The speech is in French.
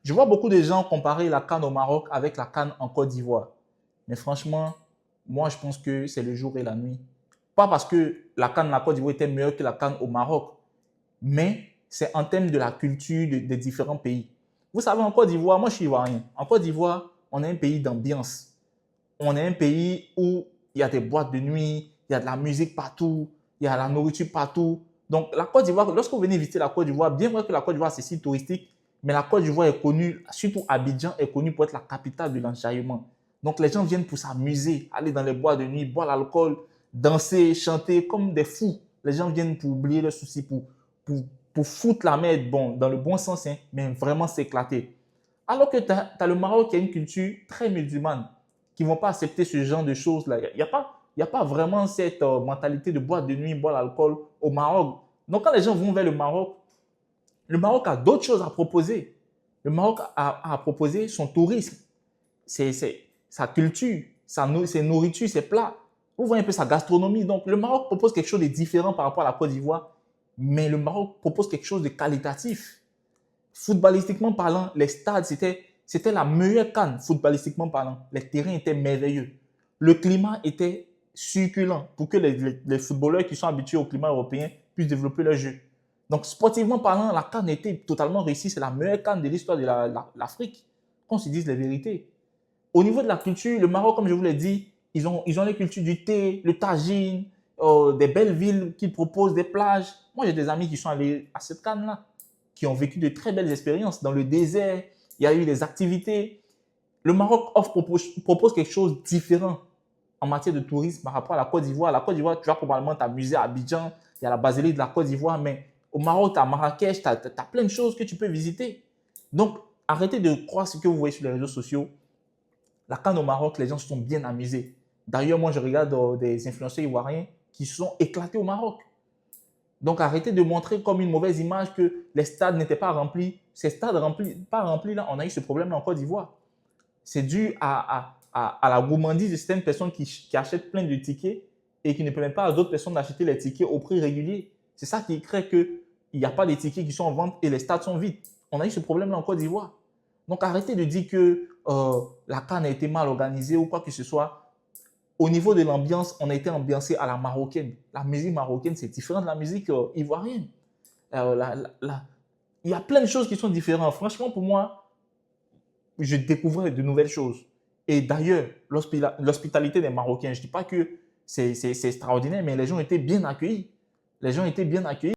Je vois beaucoup de gens comparer la CAN au Maroc avec la CAN en Côte d'Ivoire. Mais franchement, moi, je pense que c'est le jour et la nuit. Pas parce que la CAN de la Côte d'Ivoire était meilleure que la CAN au Maroc, mais c'est en termes de la culture des différents pays. Vous savez, en Côte d'Ivoire, moi je suis ivoirien. En Côte d'Ivoire, on est un pays d'ambiance. On est un pays où il y a des boîtes de nuit, il y a de la musique partout, il y a la nourriture partout. Donc, la Côte d'Ivoire, lorsque vous venez visiter la Côte d'Ivoire, bien vrai que la Côte d'Ivoire, c'est site touristique, mais la Côte d'Ivoire est connue, surtout Abidjan, est connue pour être la capitale de l'enjaillement. Donc, les gens viennent pour s'amuser, aller dans les boîtes de nuit, boire l'alcool, danser, chanter comme des fous. Les gens viennent pour oublier leurs soucis, pour, pour foutre la merde, bon, dans le bon sens, hein, mais vraiment s'éclater. Alors que tu as le Maroc qui a une culture très musulmane, qui ne vont pas accepter ce genre de choses-là. Il y a pas vraiment cette mentalité de boire de nuit, boire l'alcool au Maroc. Donc, quand les gens vont vers le Maroc a d'autres choses à proposer. Le Maroc a proposé son tourisme, sa culture, ses nourritures, ses plats. Vous voyez un peu sa gastronomie. Donc, le Maroc propose quelque chose de différent par rapport à la Côte d'Ivoire, mais le Maroc propose quelque chose de qualitatif. Footballistiquement parlant, les stades, c'était la meilleure CAN, footballistiquement parlant. Les terrains étaient merveilleux. Le climat était succulent pour que les footballeurs qui sont habitués au climat européen puissent développer leur jeu. Donc, sportivement parlant, la CAN était totalement réussie. C'est la meilleure CAN de l'histoire de l'Afrique, qu'on se dise les vérités. Au niveau de la culture, le Maroc, comme je vous l'ai dit, ils ont les cultures du thé, le tagine, des belles villes qui proposent des plages. Moi, j'ai des amis qui sont allés à cette CAN-là, qui ont vécu de très belles expériences dans le désert. Il y a eu des activités. Le Maroc propose quelque chose de différent en matière de tourisme par rapport à la Côte d'Ivoire. La Côte d'Ivoire, tu vas probablement t'amuser à Abidjan, il y a la basilique de la Côte d'Ivoire, mais au Maroc, tu as Marrakech, tu as plein de choses que tu peux visiter. Donc, arrêtez de croire ce que vous voyez sur les réseaux sociaux. La CAN au Maroc, les gens se sont bien amusés. D'ailleurs, moi, je regarde des influenceurs ivoiriens qui se sont éclatés au Maroc. Donc, arrêtez de montrer comme une mauvaise image que les stades n'étaient pas remplis. Ces stades pas remplis, là, on a eu ce problème en Côte d'Ivoire. C'est dû à la gourmandise de certaines personnes qui achètent plein de tickets et qui ne permettent pas à d'autres personnes d'acheter les tickets au prix régulier. C'est ça qui crée qu'il n'y a pas de tickets qui sont en vente et les stades sont vides. On a eu ce problème-là en Côte d'Ivoire. Donc, arrêtez de dire que la CAN a été mal organisée ou quoi que ce soit. Au niveau de l'ambiance, on a été ambiancé à la marocaine. La musique marocaine, c'est différent de la musique ivoirienne. Il y a plein de choses qui sont différentes. Franchement, pour moi, je découvrais de nouvelles choses. Et d'ailleurs, l'hospitalité des Marocains, je ne dis pas que c'est extraordinaire, mais les gens étaient bien accueillis. Les gens étaient bien accueillis.